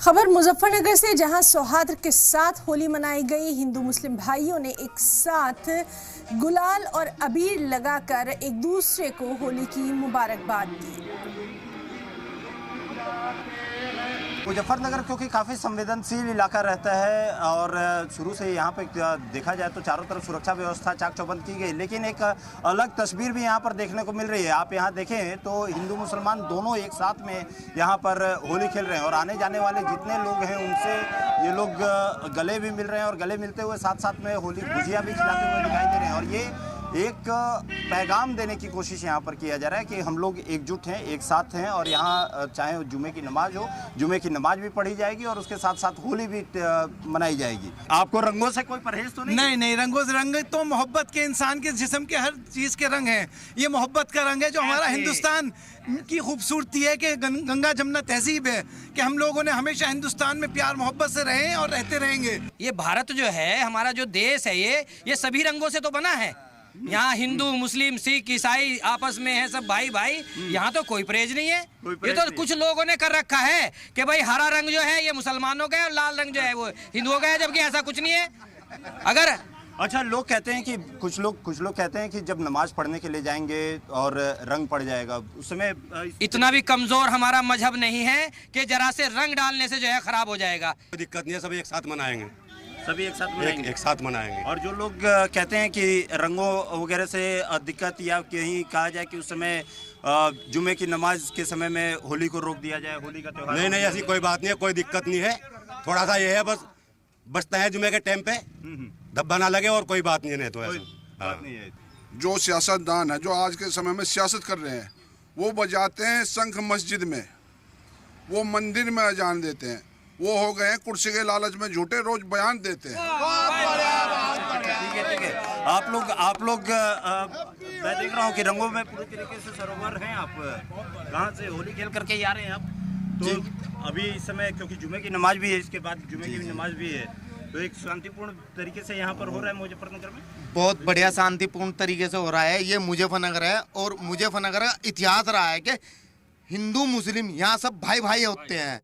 खबर मुजफ्फरनगर से, जहां सौहार्द के साथ होली मनाई गई। हिंदू मुस्लिम भाइयों ने एक साथ गुलाल और अबीर लगाकर एक दूसरे को होली की मुबारकबाद दी। मुजफ्फरनगर क्योंकि काफ़ी संवेदनशील इलाका रहता है और शुरू से यहाँ पे देखा जाए तो चारों तरफ सुरक्षा व्यवस्था चाक चौबंद की गई, लेकिन एक अलग तस्वीर भी यहाँ पर देखने को मिल रही है। आप यहाँ देखें तो हिंदू मुसलमान दोनों एक साथ में यहाँ पर होली खेल रहे हैं और आने जाने वाले जितने लोग हैं उनसे ये लोग गले भी मिल रहे हैं और गले मिलते हुए साथ साथ में होली गुजिया भी खिलाते हुए दिखाई दे रहे हैं। और ये एक पैगाम देने की कोशिश यहाँ पर किया जा रहा है कि हम लोग एकजुट हैं, एक साथ हैं और यहाँ चाहे जुमे की नमाज हो, जुमे की नमाज भी पढ़ी जाएगी और उसके साथ साथ होली भी मनाई जाएगी। आपको रंगों से कोई परहेज तो नहीं? नहीं, रंगों से रंग तो मोहब्बत के, इंसान के जिस्म के हर चीज़ के रंग हैं। ये मोहब्बत का रंग है जो हमारा हिंदुस्तान की खूबसूरती है कि गंगा जमुना तहजीब है कि हम लोगों ने हमेशा हिंदुस्तान में प्यार मोहब्बत से रहे और रहते रहेंगे। ये भारत जो है, हमारा जो देश है, ये सभी रंगों से तो बना है। यहाँ हिंदू मुस्लिम सिख ईसाई आपस में है सब भाई भाई। यहाँ तो कोई परहेज नहीं है। ये तो कुछ लोगों ने कर रखा है कि भाई हरा रंग जो है ये मुसलमानों का है और लाल रंग जो है वो हिंदुओं का है, जबकि ऐसा कुछ नहीं है। अगर अच्छा, लोग कहते हैं कि कुछ लोग कहते हैं कि जब नमाज पढ़ने के लिए जाएंगे और रंग पड़ जाएगा उस समय इतना भी कमजोर हमारा मजहब नहीं है कि जरा से रंग डालने से जो है खराब हो जाएगा। कोई दिक्कत नहीं है, सब एक साथ मनाएंगे, सभी एक साथ मनाएंगे। एक साथ मनाएंगे। और जो लोग कहते हैं कि रंगों वगैरह से दिक्कत या कहीं कहा जाए कि उस समय जुमे की नमाज के समय में होली को रोक दिया जाए, होली का त्योहार। नहीं, ऐसी कोई बात नहीं है, कोई दिक्कत नहीं है। थोड़ा सा ये है बस बचता है जुमे के टाइम पे धब्बा ना लगे और कोई बात नहीं है। तो ऐसा नहीं है। जो सियासतदान है जो आज के समय में सियासत कर रहे हैं वो बजाते हैं शंख मस्जिद में, वो मंदिर में अजान देते हैं, वो हो गए हैं कुर्सी के लालच में झूठे रोज बयान देते हैं। ठीक है। आप लोग मैं देख रहा हूँ कि रंगों में पूरी तरीके से सरोवर हैं। आप कहाँ से होली खेल करके ही आ रहे हैं आप? तो अभी इस समय क्योंकि जुमे की नमाज भी है, इसके बाद जुमे की नमाज भी है, तो एक शांतिपूर्ण तरीके से यहाँ पर हो रहा है मुजफ्फरनगर में। बहुत बढ़िया शांतिपूर्ण तरीके से हो रहा है। ये मुजफ्फरनगर है और मुजफ्फरनगर का इतिहास रहा है कि हिंदू मुस्लिम यहाँ सब भाई भाई होते हैं।